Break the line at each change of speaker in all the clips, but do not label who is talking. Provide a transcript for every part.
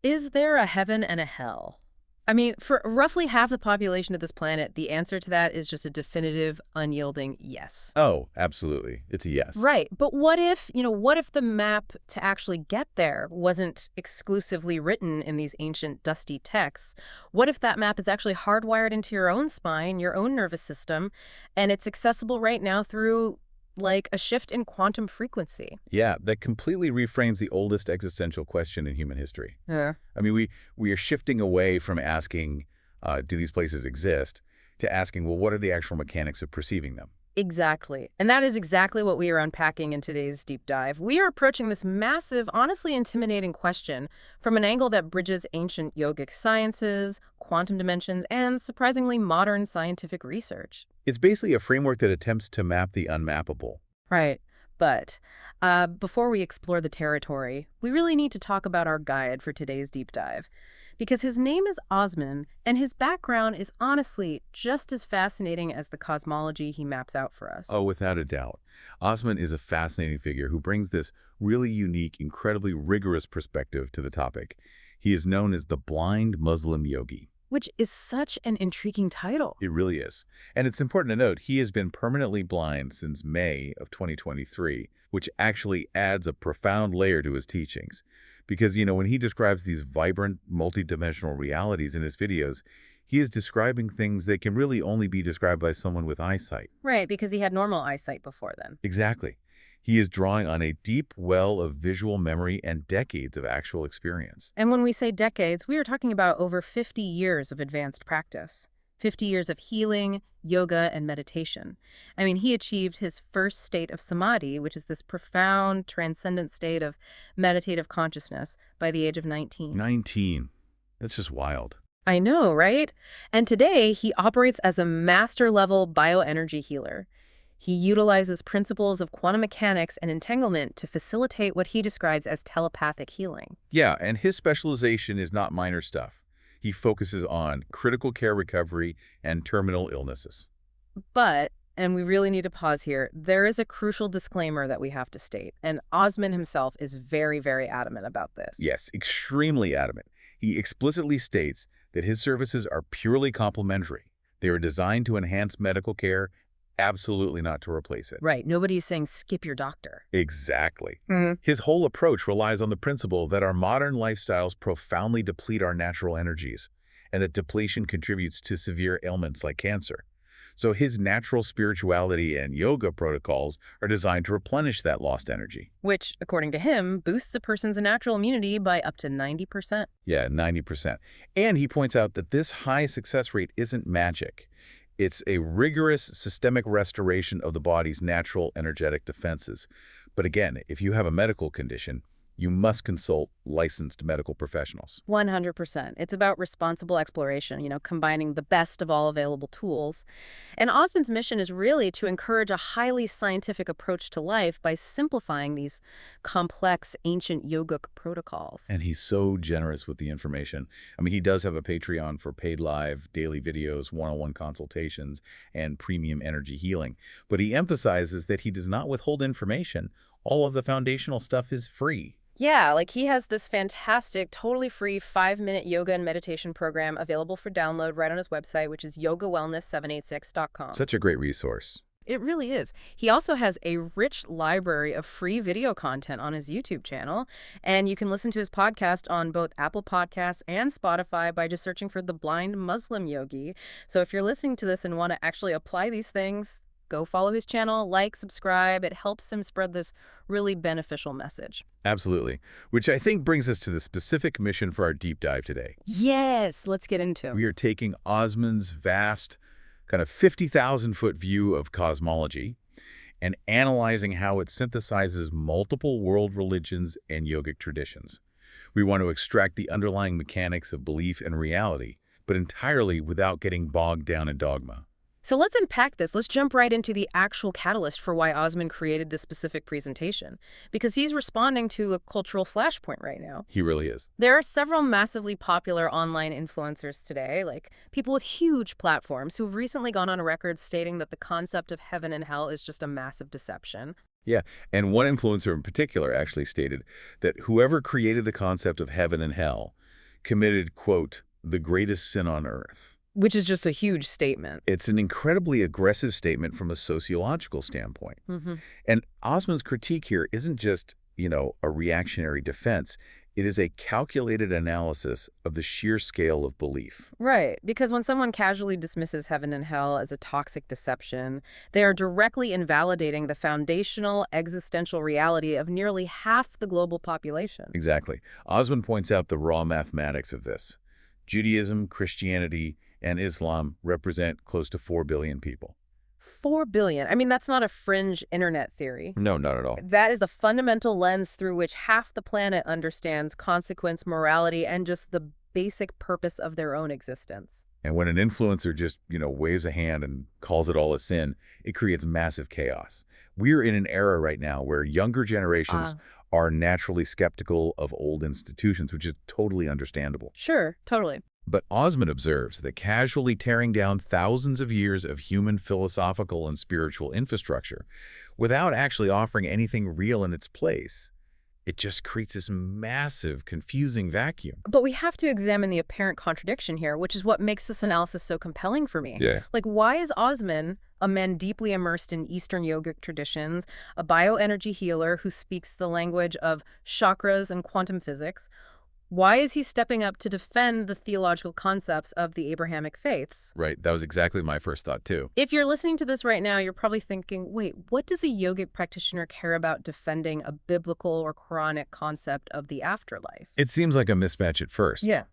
Is there a heaven and a hell? I mean, for roughly half the population of this planet, the answer to that is just a definitive, unyielding yes.
Oh, absolutely. It's a yes.
Right. But what if the map to actually get there wasn't exclusively written in these ancient dusty texts? What if that map is actually hardwired into your own spine, your own nervous system, and it's accessible right now through like a shift in quantum frequency?
Yeah, that completely reframes the oldest existential question in human history.
Yeah.
I mean, we are shifting away from asking, do these places exist, to asking, well, what are the actual mechanics of perceiving them?
Exactly. And that is exactly what we are unpacking in today's deep dive. We are approaching this massive, honestly intimidating question from an angle that bridges ancient yogic sciences, quantum dimensions, and surprisingly modern scientific research.
It's basically a framework that attempts to map the unmappable.
Right. But before we explore the territory, we really need to talk about our guide for today's deep dive. Because his name is Osman, and his background is honestly just as fascinating as the cosmology he maps out for us.
Oh, without a doubt. Osman is a fascinating figure who brings this really unique, incredibly rigorous perspective to the topic. He is known as the Blind Muslim Yogi.
Which is such an intriguing title.
It really is. And it's important to note he has been permanently blind since May of 2023, which actually adds a profound layer to his teachings. Because, when he describes these vibrant, multidimensional realities in his videos, he is describing things that can really only be described by someone with eyesight.
Right, because he had normal eyesight before then.
Exactly. He is drawing on a deep well of visual memory and decades of actual experience.
And when we say decades, we are talking about over 50 years of advanced practice. 50 years of healing, yoga, and meditation. I mean, he achieved his first state of samadhi, which is this profound, transcendent state of meditative consciousness, by the age of 19.
19. That's just wild.
I know, right? And today, he operates as a master-level bioenergy healer. He utilizes principles of quantum mechanics and entanglement to facilitate what he describes as telepathic healing.
Yeah, and his specialization is not minor stuff. He focuses on critical care recovery and terminal illnesses.
But, and we really need to pause here, there is a crucial disclaimer that we have to state, and Osman himself is very, very adamant about this.
Yes, extremely adamant. He explicitly states that his services are purely complementary. They are designed to enhance medical care, absolutely not to replace it.
Right, nobody's saying skip your doctor.
Exactly. His whole approach relies on the principle that our modern lifestyles profoundly deplete our natural energies, and that depletion contributes to severe ailments like cancer. So his natural spirituality and yoga protocols are designed to replenish that lost energy.
Which, according to him, boosts a person's natural immunity by up to 90%.
Yeah, 90%. And he points out that this high success rate isn't magic. It's a rigorous systemic restoration of the body's natural energetic defenses. But again, if you have a medical condition, you must consult licensed medical professionals.
100%. It's about responsible exploration, combining the best of all available tools. And Osmond's mission is really to encourage a highly scientific approach to life by simplifying these complex ancient yogic protocols.
And he's so generous with the information. I mean, he does have a Patreon for paid live, daily videos, one-on-one consultations, and premium energy healing. But he emphasizes that he does not withhold information. All of the foundational stuff is free.
Yeah, like he has this fantastic, totally free 5-minute yoga and meditation program available for download right on his website, which is yogawellness786.com.
Such a great resource.
It really is. He also has a rich library of free video content on his YouTube channel, and you can listen to his podcast on both Apple Podcasts and Spotify by just searching for The Blind Muslim Yogi. So if you're listening to this and want to actually apply these things, go follow his channel, like, subscribe. It helps him spread this really beneficial message.
Absolutely. Which I think brings us to the specific mission for our deep dive today.
Yes, let's get into it.
We are taking Osman's vast, kind of 50,000-foot view of cosmology and analyzing how it synthesizes multiple world religions and yogic traditions. We want to extract the underlying mechanics of belief and reality, but entirely without getting bogged down in dogma.
So let's unpack this. Let's jump right into the actual catalyst for why Osman created this specific presentation, because he's responding to a cultural flashpoint right now.
He really is.
There are several massively popular online influencers today, like people with huge platforms who've recently gone on record stating that the concept of heaven and hell is just a massive deception.
Yeah, and one influencer in particular actually stated that whoever created the concept of heaven and hell committed, quote, the greatest sin on earth.
Which is just a huge statement.
It's an incredibly aggressive statement from a sociological standpoint.
Hmm.
And Osman's critique here isn't just, a reactionary defense. It is a calculated analysis of the sheer scale of belief.
Right, because when someone casually dismisses heaven and hell as a toxic deception, they are directly invalidating the foundational existential reality of nearly half the global population.
Exactly. Osman points out the raw mathematics of this. Judaism, Christianity, and Islam represent close to 4 billion people.
4 billion. I mean, that's not a fringe internet theory.
No, not at all.
That is the fundamental lens through which half the planet understands consequence, morality, and just the basic purpose of their own existence.
And when an influencer just, waves a hand and calls it all a sin, it creates massive chaos. We're in an era right now where younger generations are naturally skeptical of old institutions, which is totally understandable.
Sure, totally.
But Osman observes that casually tearing down thousands of years of human philosophical and spiritual infrastructure without actually offering anything real in its place, it just creates this massive, confusing vacuum.
But we have to examine the apparent contradiction here, which is what makes this analysis so compelling for me.
Yeah.
Like, why is Osman, a man deeply immersed in Eastern yogic traditions, a bioenergy healer who speaks the language of chakras and quantum physics, why is he stepping up to defend the theological concepts of the Abrahamic faiths?
Right. That was exactly my first thought, too.
If you're listening to this right now, you're probably thinking, wait, what does a yogic practitioner care about defending a biblical or Quranic concept of the afterlife?
It seems like a mismatch at first.
Yeah.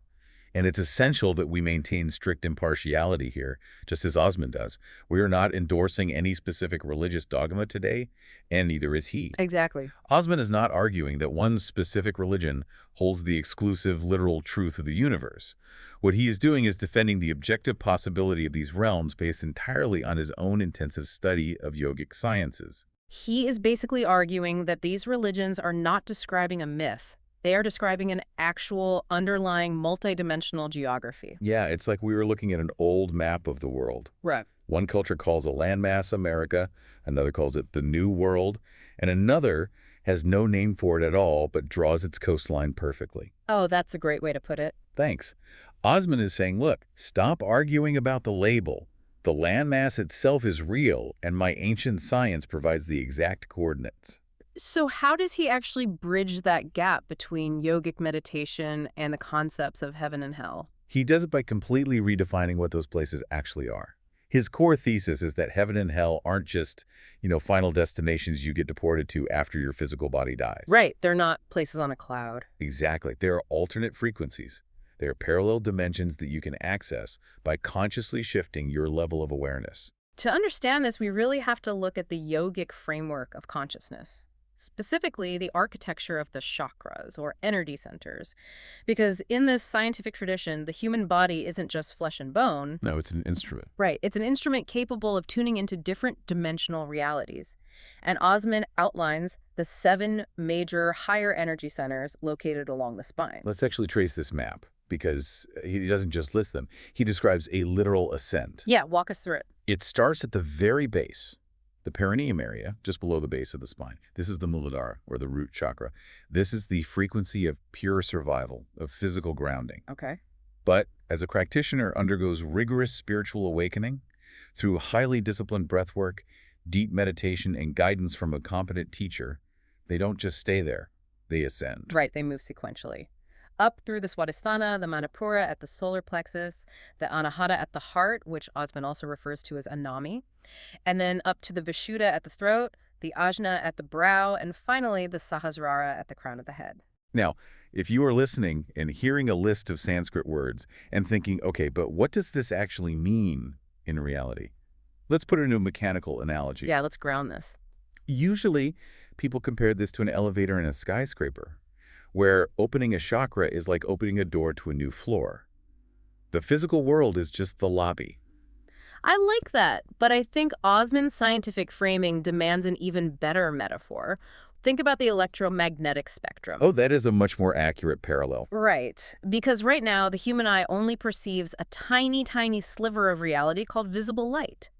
And it's essential that we maintain strict impartiality here, just as Osman does. We are not endorsing any specific religious dogma today, and neither is he.
Exactly.
Osman is not arguing that one specific religion holds the exclusive literal truth of the universe. What he is doing is defending the objective possibility of these realms based entirely on his own intensive study of yogic sciences.
He is basically arguing that these religions are not describing a myth. They are describing an actual underlying multidimensional geography.
Yeah, it's like we were looking at an old map of the world.
Right.
One culture calls a landmass America, another calls it the New World, and another has no name for it at all but draws its coastline perfectly.
Oh, that's a great way to put it.
Thanks. Osman is saying, look, stop arguing about the label. The landmass itself is real, and my ancient science provides the exact coordinates.
So how does he actually bridge that gap between yogic meditation and the concepts of heaven and hell?
He does it by completely redefining what those places actually are. His core thesis is that heaven and hell aren't just, final destinations you get deported to after your physical body dies.
Right. They're not places on a cloud.
Exactly. They are alternate frequencies. They are parallel dimensions that you can access by consciously shifting your level of awareness.
To understand this, we really have to look at the yogic framework of consciousness. Specifically, the architecture of the chakras, or energy centers. Because in this scientific tradition, the human body isn't just flesh and bone.
No, it's an instrument.
Right. It's an instrument capable of tuning into different dimensional realities. And Osman outlines the 7 major higher energy centers located along the spine.
Let's actually trace this map, because he doesn't just list them. He describes a literal ascent.
Yeah, walk us through it.
It starts at the very base, the perineum area, just below the base of the spine. This is the Muladhara, or the root chakra. This is the frequency of pure survival, of physical grounding.
Okay.
But as a practitioner undergoes rigorous spiritual awakening through highly disciplined breath work, deep meditation, and guidance from a competent teacher, they don't just stay there, they ascend.
Right, they move sequentially. Up through the Swadhisthana, the Manipura at the solar plexus, the Anahata at the heart, which Osman also refers to as Anami, and then up to the Vishuddha at the throat, the Ajna at the brow, and finally the Sahasrara at the crown of the head.
Now, if you are listening and hearing a list of Sanskrit words and thinking, okay, but what does this actually mean in reality? Let's put it into a mechanical analogy.
Yeah, let's ground this.
Usually, people compare this to an elevator in a skyscraper, where opening a chakra is like opening a door to a new floor. The physical world is just the lobby.
I like that, but I think Osman's scientific framing demands an even better metaphor. Think about the electromagnetic spectrum.
Oh, that is a much more accurate parallel.
Right, because right now the human eye only perceives a tiny, tiny sliver of reality called visible light.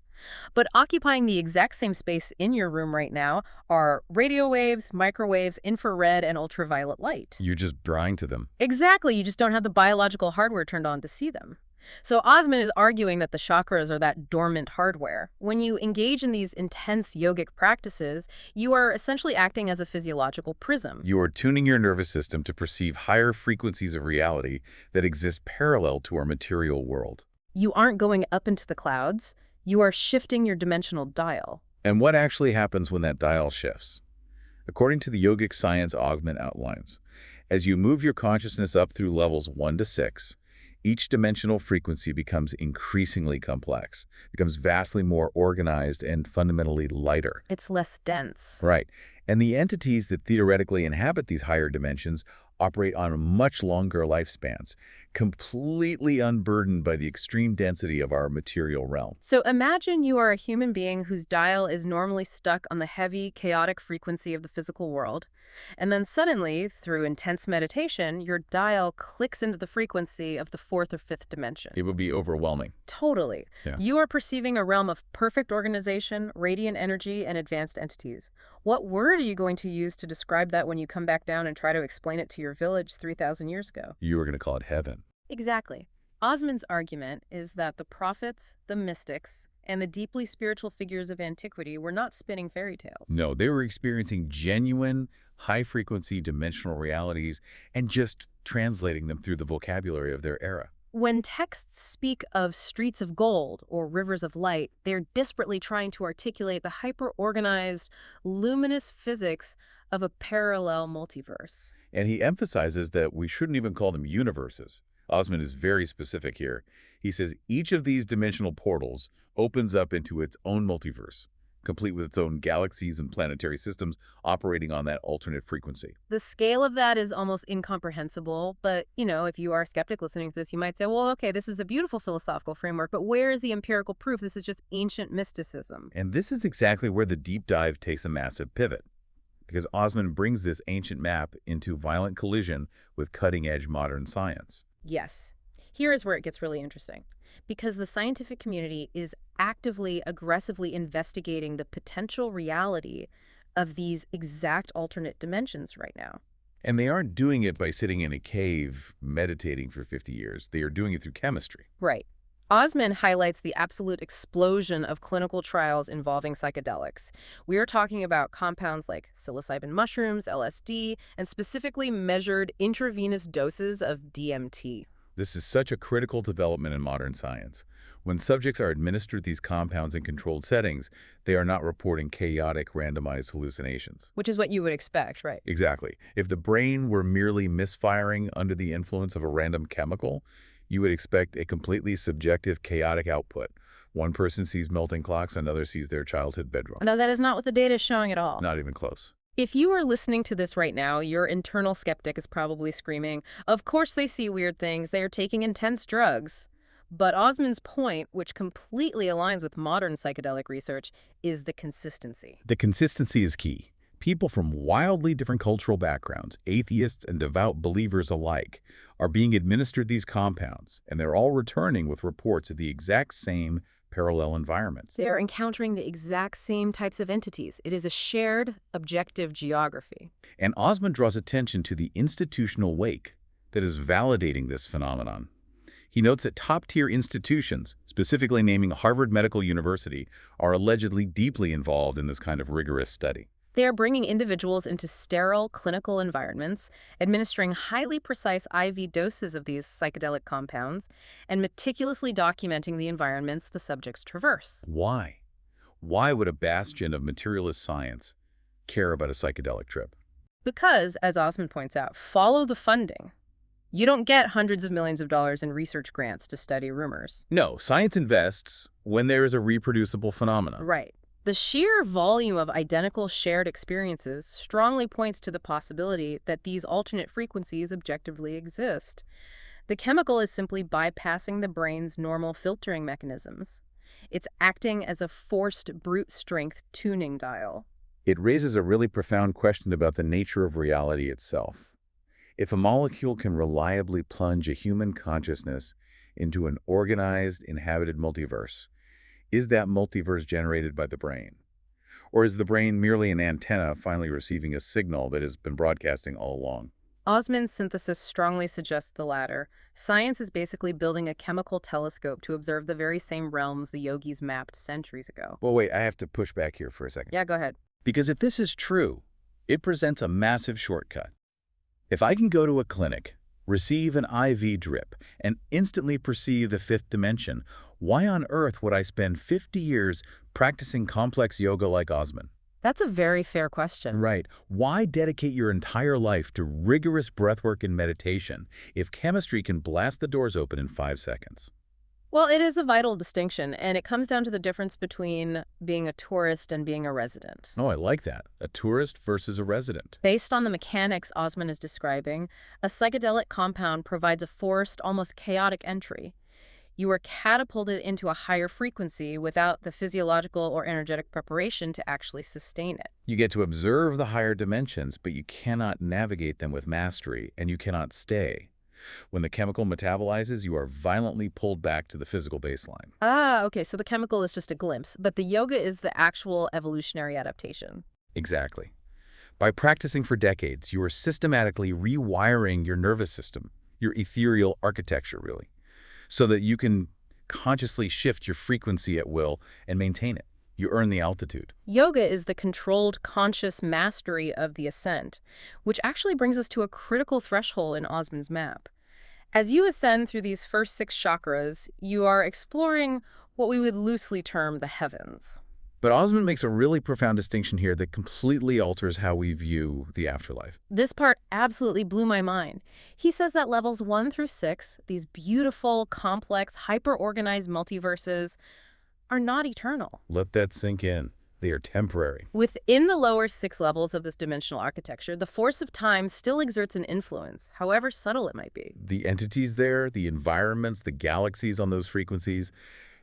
But occupying the exact same space in your room right now are radio waves, microwaves, infrared, and ultraviolet light.
You're just blind to them.
Exactly, you just don't have the biological hardware turned on to see them. So Osman is arguing that the chakras are that dormant hardware. When you engage in these intense yogic practices, you are essentially acting as a physiological prism.
You are tuning your nervous system to perceive higher frequencies of reality that exist parallel to our material world.
You aren't going up into the clouds, you are shifting your dimensional dial.
And what actually happens when that dial shifts? According to the yogic science Osman outlines, as you move your consciousness up through levels 1 to 6, each dimensional frequency becomes increasingly complex, becomes vastly more organized and fundamentally lighter.
It's less dense.
Right. And the entities that theoretically inhabit these higher dimensions operate on much longer lifespans, completely unburdened by the extreme density of our material realm.
So imagine you are a human being whose dial is normally stuck on the heavy, chaotic frequency of the physical world. And then suddenly, through intense meditation, your dial clicks into the frequency of the fourth or fifth dimension.
It would be overwhelming.
Totally.
Yeah.
You are perceiving a realm of perfect organization, radiant energy, and advanced entities. What word are you going to use to describe that when you come back down and try to explain it to your village 3,000 years ago?
You were going to call it heaven.
Exactly. Osman's argument is that the prophets, the mystics, and the deeply spiritual figures of antiquity were not spinning fairy tales.
No, they were experiencing genuine, high-frequency dimensional realities and just translating them through the vocabulary of their era.
When texts speak of streets of gold or rivers of light, they're desperately trying to articulate the hyper-organized, luminous physics of a parallel multiverse.
And he emphasizes that we shouldn't even call them universes. Osman is very specific here. He says each of these dimensional portals opens up into its own multiverse, complete with its own galaxies and planetary systems operating on that alternate frequency.
The scale of that is almost incomprehensible, but, if you are a skeptic listening to this, you might say, well, okay, this is a beautiful philosophical framework, but where is the empirical proof? This is just ancient mysticism.
And this is exactly where the deep dive takes a massive pivot, because Osman brings this ancient map into violent collision with cutting-edge modern science.
Yes. Here is where it gets really interesting, because the scientific community is actively, aggressively investigating the potential reality of these exact alternate dimensions right now.
And they aren't doing it by sitting in a cave meditating for 50 years. They are doing it through chemistry.
Right. Osman highlights the absolute explosion of clinical trials involving psychedelics. We are talking about compounds like psilocybin mushrooms, LSD, and specifically measured intravenous doses of DMT.
This is such a critical development in modern science. When subjects are administered these compounds in controlled settings, they are not reporting chaotic, randomized hallucinations.
Which is what you would expect, right?
Exactly. If the brain were merely misfiring under the influence of a random chemical, you would expect a completely subjective, chaotic output. One person sees melting clocks, another sees their childhood bedroom.
No, that is not what the data is showing at all.
Not even close.
If you are listening to this right now, your internal skeptic is probably screaming, of course they see weird things, they are taking intense drugs. But Osman's point, which completely aligns with modern psychedelic research, is the consistency.
The consistency is key. People from wildly different cultural backgrounds, atheists and devout believers alike, are being administered these compounds, and they're all returning with reports of the exact same parallel environments.
They're encountering the exact same types of entities. It is a shared, objective geography.
And Osman draws attention to the institutional wake that is validating this phenomenon. He notes that top-tier institutions, specifically naming Harvard Medical University, are allegedly deeply involved in this kind of rigorous study.
They are bringing individuals into sterile clinical environments, administering highly precise IV doses of these psychedelic compounds, and meticulously documenting the environments the subjects traverse.
Why? Why would a bastion of materialist science care about a psychedelic trip?
Because, as Osman points out, follow the funding. You don't get hundreds of millions of dollars in research grants to study rumors.
No, science invests when there is a reproducible phenomenon.
Right. The sheer volume of identical shared experiences strongly points to the possibility that these alternate frequencies objectively exist. The chemical is simply bypassing the brain's normal filtering mechanisms. It's acting as a forced brute strength tuning dial.
It raises a really profound question about the nature of reality itself. If a molecule can reliably plunge a human consciousness into an organized, inhabited multiverse, Is that multiverse generated by the brain? Or is the brain merely an antenna finally receiving a signal that has been broadcasting all along?
Osman's synthesis strongly suggests the latter. Science is basically building a chemical telescope to observe the very same realms the yogis mapped centuries ago.
Well, wait, I have to push back here for a second.
Yeah, go ahead.
Because if this is true, it presents a massive shortcut. If I can go to a clinic, receive an IV drip, and instantly perceive the fifth dimension, why on earth would I spend 50 years practicing complex yoga like Osman?
That's a very fair question.
Right. Why dedicate your entire life to rigorous breathwork and meditation if chemistry can blast the doors open in 5 seconds?
Well, it is a vital distinction, and it comes down to the difference between being a tourist and being a resident.
Oh, I like that. A tourist versus a resident.
Based on the mechanics Osman is describing, a psychedelic compound provides a forced, almost chaotic entry. You are catapulted into a higher frequency without the physiological or energetic preparation to actually sustain it.
You get to observe the higher dimensions, but you cannot navigate them with mastery, and you cannot stay. When the chemical metabolizes, you are violently pulled back to the physical baseline.
Ah, okay, so the chemical is just a glimpse, but the yoga is the actual evolutionary adaptation.
Exactly. By practicing for decades, you are systematically rewiring your nervous system, your ethereal architecture, really, so that you can consciously shift your frequency at will and maintain it. You earn the altitude.
Yoga is the controlled, conscious mastery of the ascent, which actually brings us to a critical threshold in Osman's map. As you ascend through these first 6 chakras, you are exploring what we would loosely term the heavens.
But Osman makes a really profound distinction here that completely alters how we view the afterlife.
This part absolutely blew my mind. He says that levels 1 through 6, these beautiful, complex, hyper-organized multiverses, are not eternal.
Let that sink in. They are temporary.
Within the lower 6 levels of this dimensional architecture, the force of time still exerts an influence, however subtle it might be.
The entities there, the environments, the galaxies on those frequencies,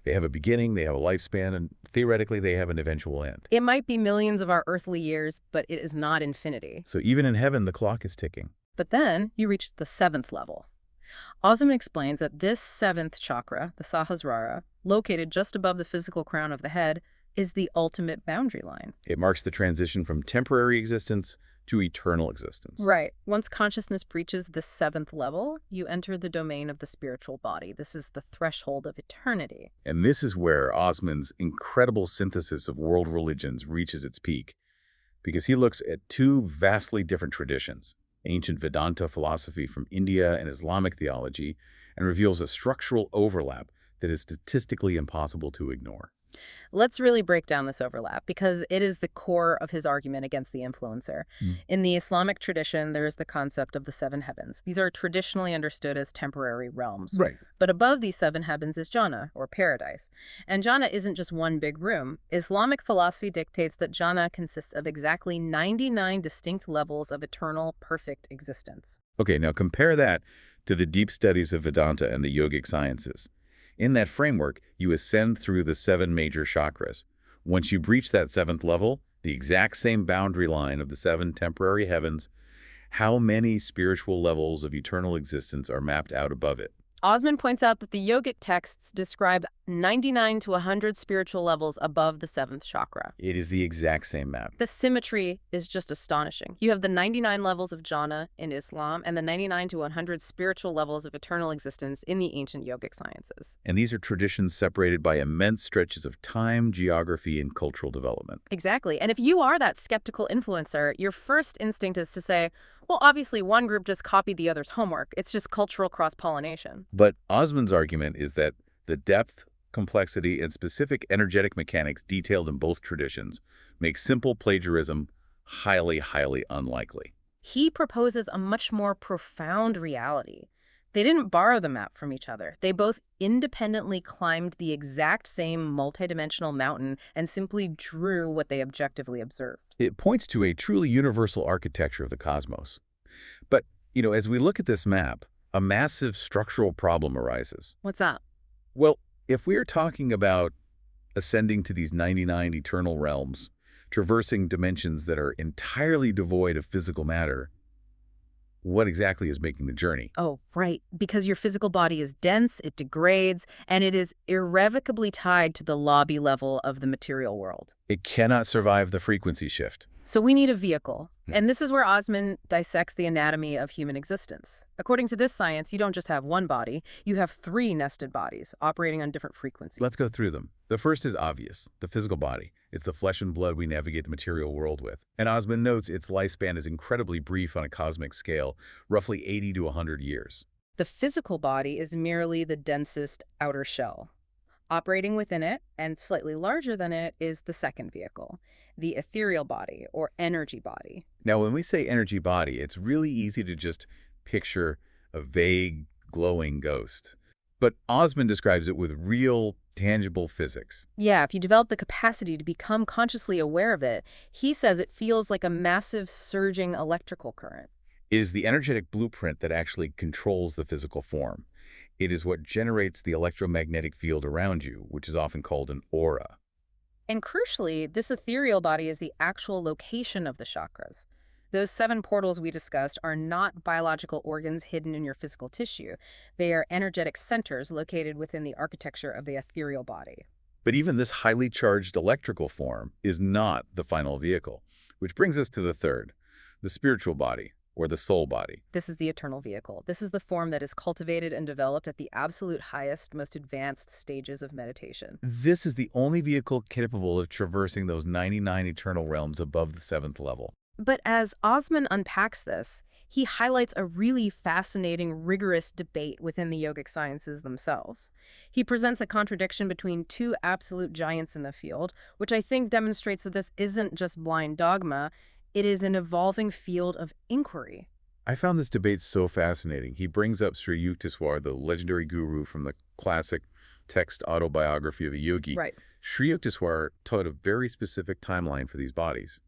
they have a beginning, they have a lifespan, and theoretically they have an eventual end.
It might be millions of our earthly years, but it is not infinity.
So even in heaven, the clock is ticking.
But then you reach the 7th level. Osman explains that this 7th chakra, the Sahasrara, located just above the physical crown of the head, is the ultimate boundary line.
It marks the transition from temporary existence to eternal existence.
Right. Once consciousness breaches the 7th level, you enter the domain of the spiritual body. This is the threshold of eternity.
And this is where Osman's incredible synthesis of world religions reaches its peak, because he looks at 2 vastly different traditions, ancient Vedanta philosophy from India and Islamic theology, and reveals a structural overlap that is statistically impossible to ignore.
Let's really break down this overlap because it is the core of his argument against the influencer. In the Islamic tradition, there is the concept of the 7 heavens. These are traditionally understood as temporary realms.
Right.
But above these 7 heavens is Jannah, or paradise. And Jannah isn't just one big room. Islamic philosophy dictates that Jannah consists of exactly 99 distinct levels of eternal, perfect existence.
Okay, now compare that to the deep studies of Vedanta and the yogic sciences. In that framework, you ascend through the 7 major chakras. Once you breach that 7th level, the exact same boundary line of the 7 temporary heavens, how many spiritual levels of eternal existence are mapped out above it?
Osman points out that the yogic texts describe 99 to 100 spiritual levels above the 7th chakra.
It is the exact same map.
The symmetry is just astonishing. You have the 99 levels of jhana in Islam and the 99 to 100 spiritual levels of eternal existence in the ancient yogic sciences.
And these are traditions separated by immense stretches of time, geography, and cultural development.
Exactly. And if you are that skeptical influencer, your first instinct is to say, well, obviously one group just copied the other's homework. It's just cultural cross-pollination.
But Osman's argument is that the depth, complexity, and specific energetic mechanics detailed in both traditions make simple plagiarism highly, highly unlikely.
He proposes a much more profound reality. They didn't borrow the map from each other. They both independently climbed the exact same multidimensional mountain and simply drew what they objectively observed.
It points to a truly universal architecture of the cosmos. But, as we look at this map, a massive structural problem arises.
What's that?
Well, if we are talking about ascending to these 99 eternal realms, traversing dimensions that are entirely devoid of physical matter, What exactly is making the journey?
Oh, right. Because your physical body is dense, it degrades, and it is irrevocably tied to the lobby level of the material world.
It cannot survive the frequency shift.
So we need a vehicle.
Hmm.
And this is where Osman dissects the anatomy of human existence. According to this science, you don't just have one body, you have three nested bodies operating on different frequencies.
Let's go through them. The first is obvious, the physical body. It's the flesh and blood we navigate the material world with. And Osman notes its lifespan is incredibly brief on a cosmic scale, roughly 80 to 100 years.
The physical body is merely the densest outer shell. Operating within it, and slightly larger than it, is the second vehicle, the ethereal body, or energy body.
Now, when we say energy body, it's really easy to just picture a vague, glowing ghost. But Osman describes it with real, tangible physics.
Yeah, if you develop the capacity to become consciously aware of it, he says it feels like a massive surging electrical current.
It is the energetic blueprint that actually controls the physical form. It is what generates the electromagnetic field around you, which is often called an aura.
And crucially, this ethereal body is the actual location of the chakras. Those 7 portals we discussed are not biological organs hidden in your physical tissue. They are energetic centers located within the architecture of the ethereal body.
But even this highly charged electrical form is not the final vehicle, which brings us to the third, the spiritual body, or the soul body.
This is the eternal vehicle. This is the form that is cultivated and developed at the absolute highest, most advanced stages of meditation.
This is the only vehicle capable of traversing those 99 eternal realms above the 7th level.
But as Osman unpacks this, he highlights a really fascinating, rigorous debate within the yogic sciences themselves. He presents a contradiction between two absolute giants in the field, which I think demonstrates that this isn't just blind dogma, it is an evolving field of inquiry.
I found this debate so fascinating. He brings up Sri Yukteswar, the legendary guru from the classic text autobiography of a yogi.
Right.
Sri Yukteswar taught a very specific timeline for these bodies.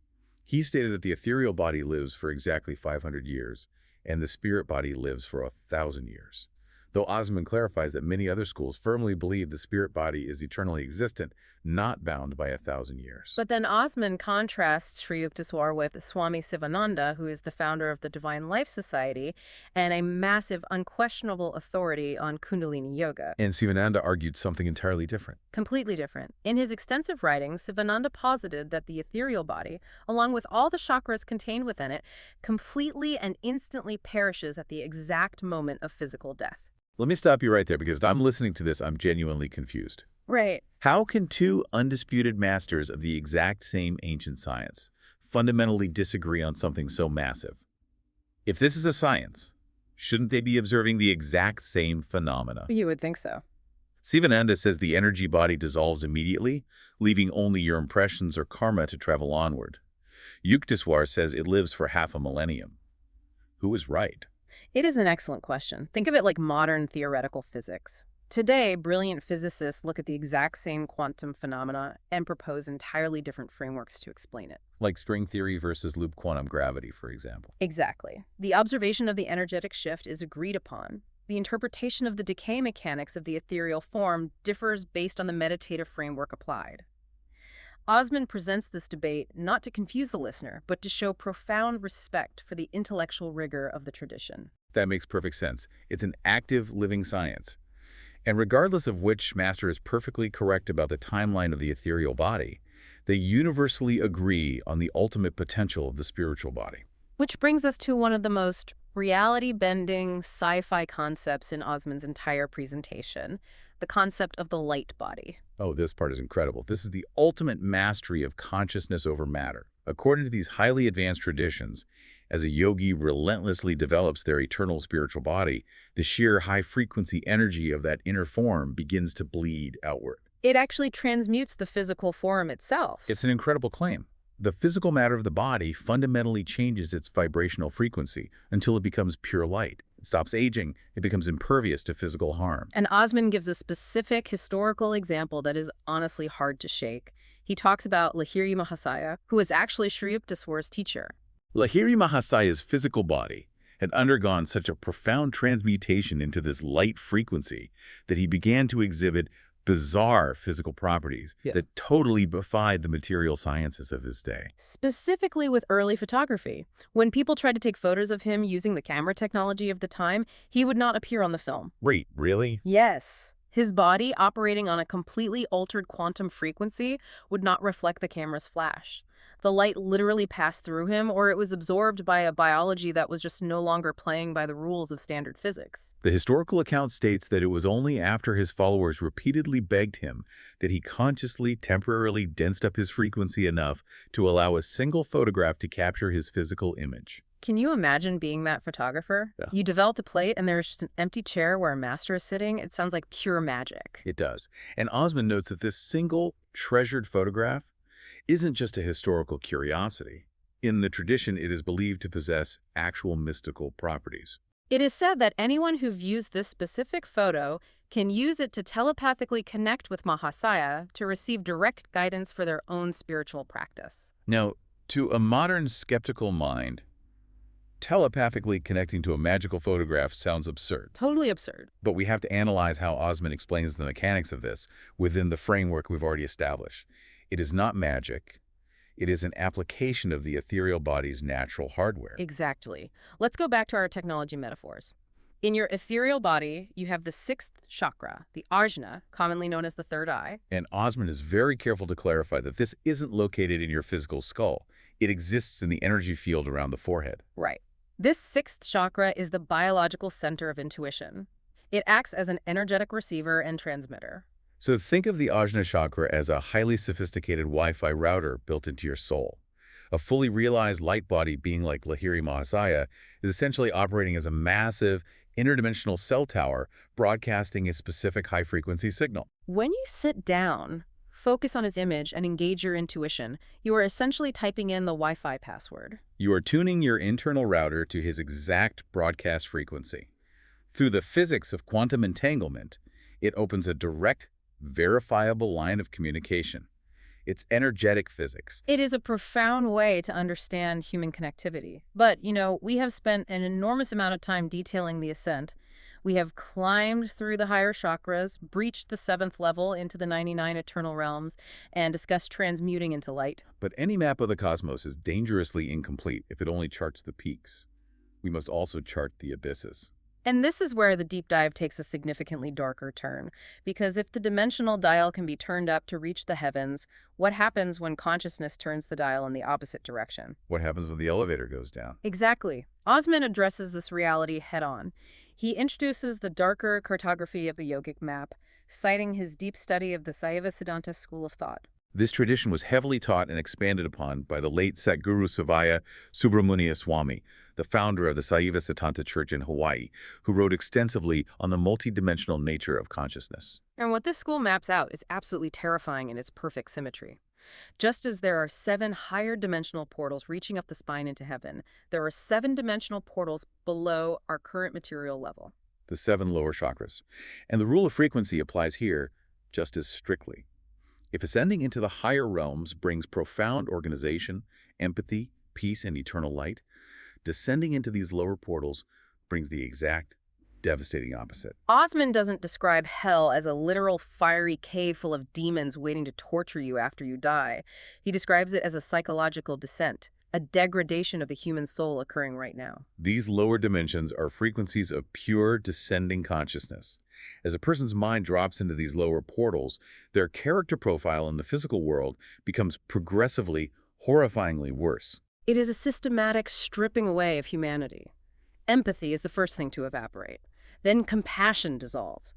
He stated that the ethereal body lives for exactly 500 years, and the spirit body lives for 1,000 years. Though Osman clarifies that many other schools firmly believe the spirit body is eternally existent, not bound by 1,000 years.
But then Osman contrasts Sri Yukteswar with Swami Sivananda, who is the founder of the Divine Life Society and a massive, unquestionable authority on Kundalini Yoga.
And Sivananda argued something entirely different.
Completely different. In his extensive writings, Sivananda posited that the ethereal body, along with all the chakras contained within it, completely and instantly perishes at the exact moment of physical death.
Let me stop you right there because I'm listening to this, I'm genuinely confused.
Right.
How can two undisputed masters of the exact same ancient science fundamentally disagree on something so massive? If this is a science, shouldn't they be observing the exact same phenomena?
You would think so.
Sivananda says the energy body dissolves immediately, leaving only your impressions or karma to travel onward. Yukteswar says it lives for half a millennium. Who is right?
It is an excellent question. Think of it like modern theoretical physics. Today, brilliant physicists look at the exact same quantum phenomena and propose entirely different frameworks to explain it.
Like string theory versus loop quantum gravity, for example.
Exactly. The observation of the energetic shift is agreed upon. The interpretation of the decay mechanics of the ethereal form differs based on the meditative framework applied. Osman presents this debate not to confuse the listener, but to show profound respect for the intellectual rigor of the tradition.
That makes perfect sense. It's an active, living science. And regardless of which master is perfectly correct about the timeline of the ethereal body, they universally agree on the ultimate potential of the spiritual body.
Which brings us to one of the most reality-bending sci-fi concepts in Osman's entire presentation, the concept of the light body.
Oh, this part is incredible. This is the ultimate mastery of consciousness over matter. According to these highly advanced traditions, as a yogi relentlessly develops their eternal spiritual body, the sheer high-frequency energy of that inner form begins to bleed outward.
It actually transmutes the physical form itself.
It's an incredible claim. The physical matter of the body fundamentally changes its vibrational frequency until it becomes pure light. It stops aging. It becomes impervious to physical harm.
And Osman gives a specific historical example that is honestly hard to shake. He talks about Lahiri Mahasaya, who was actually Sri Yukteswar's teacher.
Lahiri Mahasaya's physical body had undergone such a profound transmutation into this light frequency that he began to exhibit bizarre physical properties
Yeah.
that totally defied the material sciences of his day.
Specifically with early photography. When people tried to take photos of him using the camera technology of the time, he would not appear on the film.
Wait, really?
Yes. His body, operating on a completely altered quantum frequency, would not reflect the camera's flash. The light literally passed through him, or it was absorbed by a biology that was just no longer playing by the rules of standard physics.
The historical account states that it was only after his followers repeatedly begged him that he consciously, temporarily densed up his frequency enough to allow a single photograph to capture his physical image.
Can you imagine being that photographer?
Yeah.
You develop the plate and there's just an empty chair where a master is sitting. It sounds like pure magic.
It does. And Osman notes that this single, treasured photograph isn't just a historical curiosity. In the tradition, it is believed to possess actual mystical properties.
It is said that anyone who views this specific photo can use it to telepathically connect with Mahasaya to receive direct guidance for their own spiritual practice.
Now, to a modern skeptical mind, telepathically connecting to a magical photograph sounds absurd.
Totally absurd.
But we have to analyze how Osman explains the mechanics of this within the framework we've already established. It is not magic. It is an application of the ethereal body's natural hardware.
Exactly. Let's go back to our technology metaphors. In your ethereal body, you have the sixth chakra, the ajna, commonly known as the third eye.
And Osman is very careful to clarify that this isn't located in your physical skull. It exists in the energy field around the forehead.
Right. This sixth chakra is the biological center of intuition. It acts as an energetic receiver and transmitter.
So think of the Ajna chakra as a highly sophisticated Wi-Fi router built into your soul. A fully realized light body being like Lahiri Mahasaya is essentially operating as a massive, interdimensional cell tower broadcasting a specific high-frequency signal.
When you sit down, focus on his image, and engage your intuition, you are essentially typing in the Wi-Fi password.
You are tuning your internal router to his exact broadcast frequency. Through the physics of quantum entanglement, it opens a direct, verifiable line of communication. It's energetic physics.
It is a profound way to understand human connectivity. But, we have spent an enormous amount of time detailing the ascent. We have climbed through the higher chakras, breached the 7th level into the 99 eternal realms, and discussed transmuting into light.
But any map of the cosmos is dangerously incomplete if it only charts the peaks. We must also chart the abysses.
And this is where the deep dive takes a significantly darker turn, because if the dimensional dial can be turned up to reach the heavens, what happens when consciousness turns the dial in the opposite direction?
What happens when the elevator goes down?
Exactly. Osman addresses this reality head-on. He introduces the darker cartography of the yogic map, citing his deep study of the Saiva Siddhanta school of thought.
This tradition was heavily taught and expanded upon by the late Satguru Savaya Subramaniya Swami, the founder of the Saiva Siddhanta Church in Hawaii, who wrote extensively on the multidimensional nature of consciousness.
And what this school maps out is absolutely terrifying in its perfect symmetry. Just as there are 7 higher dimensional portals reaching up the spine into heaven, there are 7 dimensional portals below our current material level.
The 7 lower chakras. And the rule of frequency applies here just as strictly. If ascending into the higher realms brings profound organization, empathy, peace, and eternal light, descending into these lower portals brings the exact, devastating opposite.
Osman doesn't describe hell as a literal fiery cave full of demons waiting to torture you after you die. He describes it as a psychological descent, a degradation of the human soul occurring right now.
These lower dimensions are frequencies of pure descending consciousness. As a person's mind drops into these lower portals, their character profile in the physical world becomes progressively, horrifyingly worse.
It is a systematic stripping away of humanity. Empathy is the first thing to evaporate. Then compassion dissolves.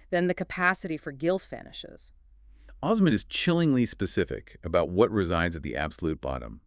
Then the capacity for guilt vanishes.
Osman is chillingly specific about what resides at the absolute bottom.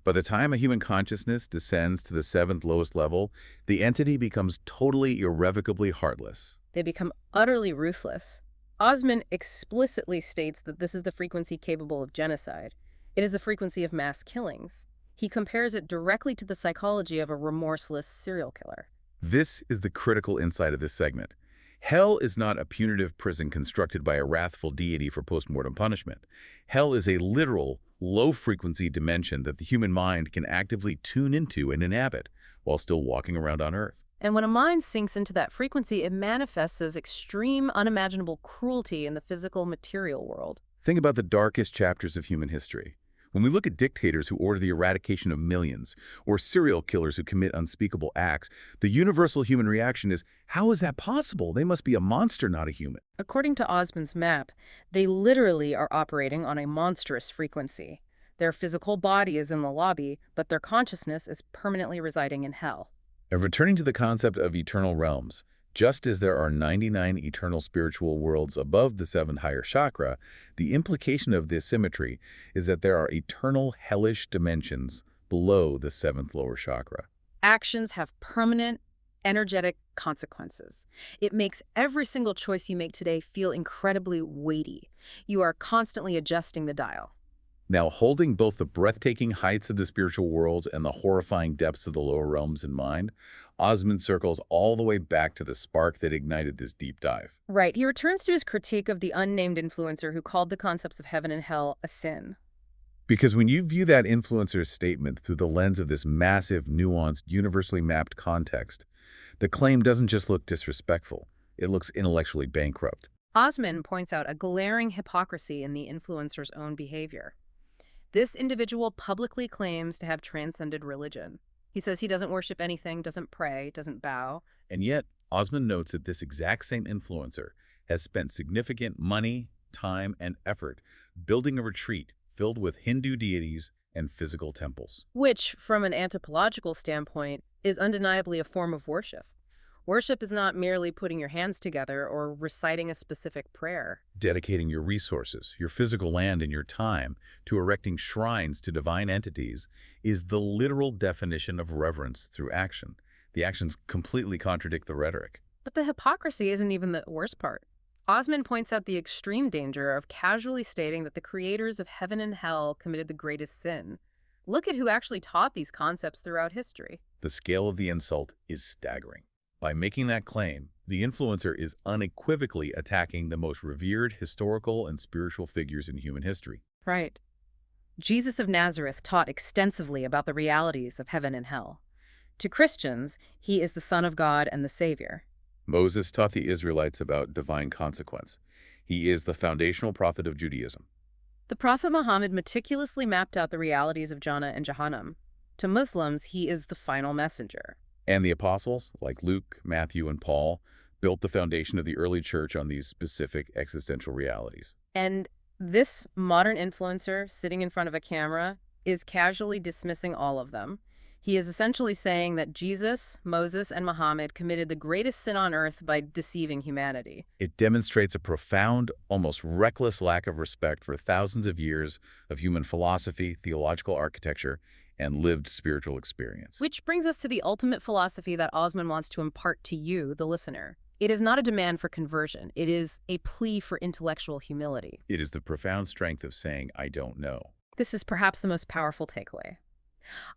By the time a human consciousness descends to the 7th lowest level, the entity becomes totally irrevocably heartless.
They become utterly ruthless. Osman explicitly states that this is the frequency capable of genocide. It is the frequency of mass killings. He compares it directly to the psychology of a remorseless serial killer.
This is the critical insight of this segment. Hell is not a punitive prison constructed by a wrathful deity for post-mortem punishment. Hell is a literal, low-frequency dimension that the human mind can actively tune into and inhabit while still walking around on Earth.
And when a mind sinks into that frequency, it manifests as extreme, unimaginable cruelty in the physical, material world.
Think about the darkest chapters of human history. When we look at dictators who order the eradication of millions, or serial killers who commit unspeakable acts, the universal human reaction is, how is that possible? They must be a monster, not a human.
According to Osman's map, they literally are operating on a monstrous frequency. Their physical body is in the lobby, but their consciousness is permanently residing in hell.
And returning to the concept of eternal realms, just as there are 99 eternal spiritual worlds above the 7th higher chakra, the implication of this symmetry is that there are eternal hellish dimensions below the 7th lower chakra.
Actions have permanent, energetic consequences. It makes every single choice you make today feel incredibly weighty. You are constantly adjusting the dial.
Now, holding both the breathtaking heights of the spiritual worlds and the horrifying depths of the lower realms in mind, Osman circles all the way back to the spark that ignited this deep dive.
Right. He returns to his critique of the unnamed influencer who called the concepts of heaven and hell a sin.
Because when you view that influencer's statement through the lens of this massive, nuanced, universally mapped context, the claim doesn't just look disrespectful, it looks intellectually bankrupt.
Osman points out a glaring hypocrisy in the influencer's own behavior. This individual publicly claims to have transcended religion. He says he doesn't worship anything, doesn't pray, doesn't bow.
And yet, Osman notes that this exact same influencer has spent significant money, time, and effort building a retreat filled with Hindu deities and physical temples.
Which, from an anthropological standpoint, is undeniably a form of worship. Worship is not merely putting your hands together or reciting a specific prayer.
Dedicating your resources, your physical land, and your time to erecting shrines to divine entities is the literal definition of reverence through action. The actions completely contradict the rhetoric.
But the hypocrisy isn't even the worst part. Osman points out the extreme danger of casually stating that the creators of heaven and hell committed the greatest sin. Look at who actually taught these concepts throughout history.
The scale of the insult is staggering. By making that claim, the influencer is unequivocally attacking the most revered historical and spiritual figures in human history.
Right. Jesus of Nazareth taught extensively about the realities of heaven and hell. To Christians, he is the Son of God and the Savior.
Moses taught the Israelites about divine consequence. He is the foundational prophet of Judaism.
The Prophet Muhammad meticulously mapped out the realities of Jannah and Jahannam. To Muslims, he is the final messenger.
And the apostles, like Luke, Matthew, and Paul, built the foundation of the early church on these specific existential realities.
And this modern influencer sitting in front of a camera is casually dismissing all of them. He is essentially saying that Jesus, Moses, and Muhammad committed the greatest sin on earth by deceiving humanity.
It demonstrates a profound, almost reckless lack of respect for thousands of years of human philosophy, theological architecture, and lived spiritual experience.
Which brings us to the ultimate philosophy that Osman wants to impart to you, the listener. It is not a demand for conversion. It is a plea for intellectual humility.
It is the profound strength of saying, I don't know.
This is perhaps the most powerful takeaway.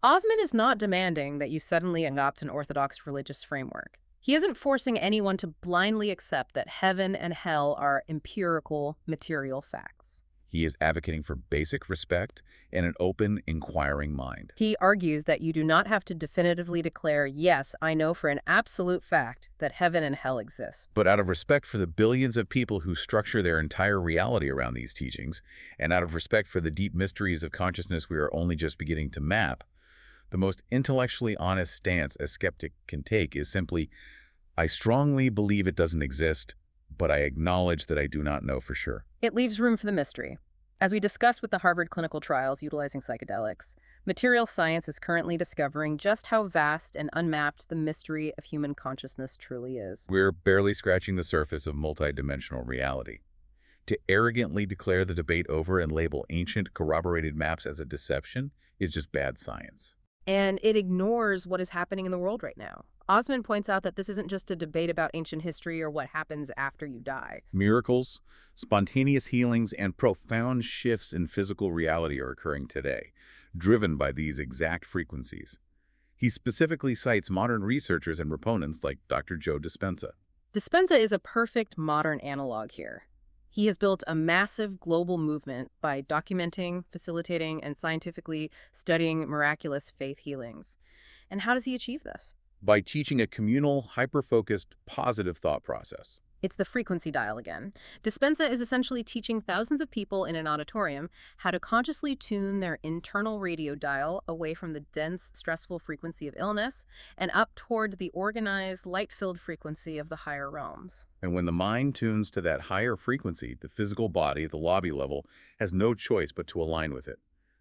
Osman is not demanding that you suddenly adopt an orthodox religious framework. He isn't forcing anyone to blindly accept that heaven and hell are empirical, material facts.
He is advocating for basic respect and an open, inquiring mind.
He argues that you do not have to definitively declare, yes, I know for an absolute fact that heaven and hell exist.
But out of respect for the billions of people who structure their entire reality around these teachings, and out of respect for the deep mysteries of consciousness we are only just beginning to map, the most intellectually honest stance a skeptic can take is simply, I strongly believe it doesn't exist, but I acknowledge that I do not know for sure.
It leaves room for the mystery. As we discussed with the Harvard clinical trials utilizing psychedelics, material science is currently discovering just how vast and unmapped the mystery of human consciousness truly is.
We're barely scratching the surface of multidimensional reality. To arrogantly declare the debate over and label ancient corroborated maps as a deception is just bad science.
And it ignores what is happening in the world right now. Osman points out that this isn't just a debate about ancient history or what happens after you die.
Miracles, spontaneous healings, and profound shifts in physical reality are occurring today, driven by these exact frequencies. He specifically cites modern researchers and proponents like Dr. Joe Dispenza.
Dispenza is a perfect modern analog here. He has built a massive global movement by documenting, facilitating, and scientifically studying miraculous faith healings. And how does he achieve this?
By teaching a communal, hyper-focused, positive thought process.
It's the frequency dial again. Dispenza is essentially teaching thousands of people in an auditorium how to consciously tune their internal radio dial away from the dense, stressful frequency of illness and up toward the organized, light-filled frequency of the higher realms.
And when the mind tunes to that higher frequency, the physical body at the lobby level has no choice but to align with it.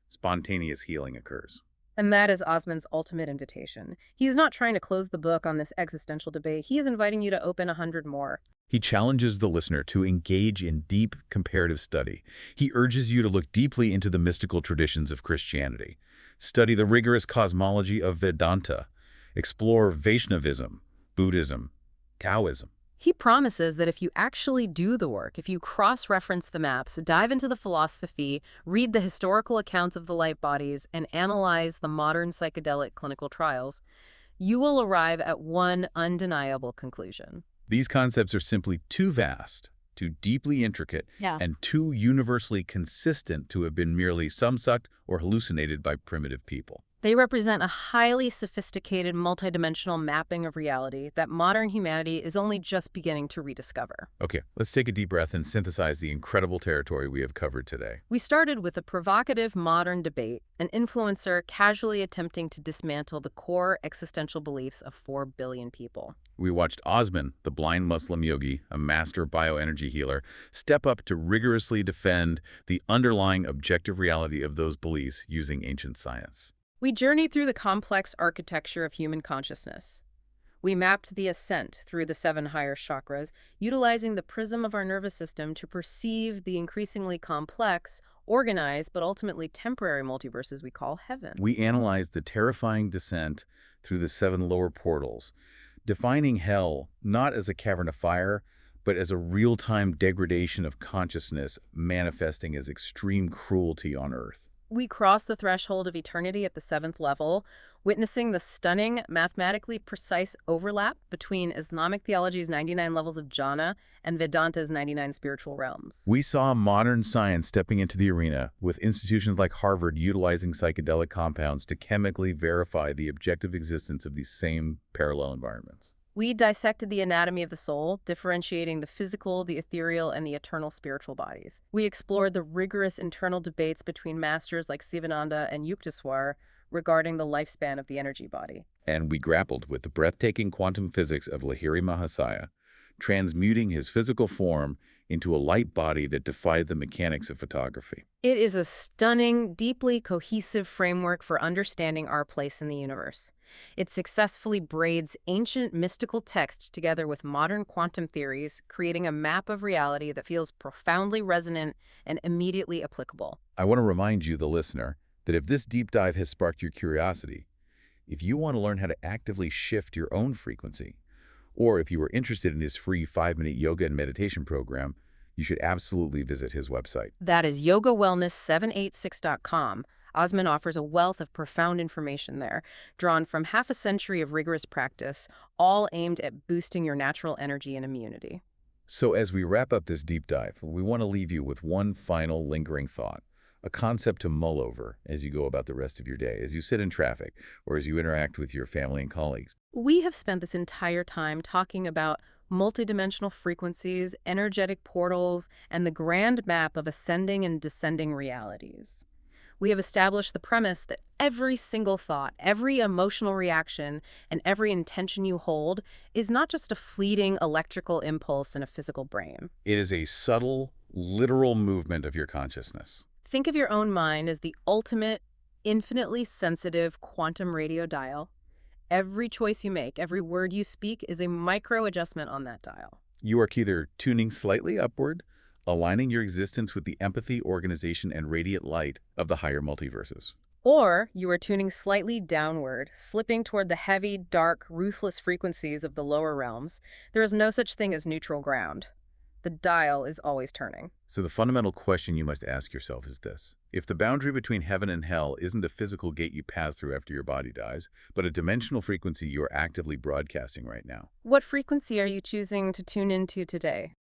Spontaneous healing occurs.
And that is Osman's ultimate invitation. He is not trying to close the book on this existential debate. He is inviting you to open 100 more.
He challenges the listener to engage in deep comparative study. He urges you to look deeply into the mystical traditions of Christianity, study the rigorous cosmology of Vedanta, explore Vaishnavism, Buddhism, Taoism.
He promises that if you actually do the work, if you cross-reference the maps, dive into the philosophy, read the historical accounts of the light bodies, and analyze the modern psychedelic clinical trials, you will arrive at one undeniable conclusion.
These concepts are simply too vast, too deeply intricate, and too universally consistent to have been merely sumsucked or hallucinated by primitive people.
They represent a highly sophisticated, multidimensional mapping of reality that modern humanity is only just beginning to rediscover.
Okay, let's take a deep breath and synthesize the incredible territory we have covered today.
We started with a provocative modern debate, an influencer casually attempting to dismantle the core existential beliefs of 4 billion people.
We watched Osman, the blind Muslim yogi, a master bioenergy healer, step up to rigorously defend the underlying objective reality of those beliefs using ancient science.
We journeyed through the complex architecture of human consciousness. We mapped the ascent through the 7 higher chakras, utilizing the prism of our nervous system to perceive the increasingly complex, organized, but ultimately temporary multiverses we call heaven.
We analyzed the terrifying descent through the 7 lower portals, defining hell not as a cavern of fire, but as a real-time degradation of consciousness manifesting as extreme cruelty on Earth.
We crossed the threshold of eternity at the 7th level, witnessing the stunning, mathematically precise overlap between Islamic theology's 99 levels of jhana and Vedanta's 99 spiritual realms.
We saw modern science stepping into the arena, with institutions like Harvard utilizing psychedelic compounds to chemically verify the objective existence of these same parallel environments.
We dissected the anatomy of the soul, differentiating the physical, the ethereal, and the eternal spiritual bodies. We explored the rigorous internal debates between masters like Sivananda and Yukteswar regarding the lifespan of the energy body.
And we grappled with the breathtaking quantum physics of Lahiri Mahasaya, transmuting his physical form into a light body that defied the mechanics of photography.
It is a stunning, deeply cohesive framework for understanding our place in the universe. It successfully braids ancient mystical texts together with modern quantum theories, creating a map of reality that feels profoundly resonant and immediately applicable.
I want to remind you, the listener, that if this deep dive has sparked your curiosity, if you want to learn how to actively shift your own frequency, or if you are interested in his free 5-minute yoga and meditation program, you should absolutely visit his website.
That is yogawellness786.com. Osman offers a wealth of profound information there, drawn from half a century of rigorous practice, all aimed at boosting your natural energy and immunity.
So as we wrap up this deep dive, we want to leave you with one final lingering thought, a concept to mull over as you go about the rest of your day, as you sit in traffic, or as you interact with your family and colleagues.
We have spent this entire time talking about multidimensional frequencies, energetic portals, and the grand map of ascending and descending realities. We have established the premise that every single thought, every emotional reaction, and every intention you hold is not just a fleeting electrical impulse in a physical brain.
It is a subtle, literal movement of your consciousness.
Think of your own mind as the ultimate, infinitely sensitive quantum radio dial. Every choice you make, every word you speak is a micro adjustment on that dial.
You are either tuning slightly upward, aligning your existence with the empathy, organization, and radiant light of the higher multiverses.
Or you are tuning slightly downward, slipping toward the heavy, dark, ruthless frequencies of the lower realms. There is no such thing as neutral ground. The dial is always turning.
So the fundamental question you must ask yourself is this. If the boundary between heaven and hell isn't a physical gate you pass through after your body dies, but a dimensional frequency you are actively broadcasting right now,
What frequency are you choosing to tune into today?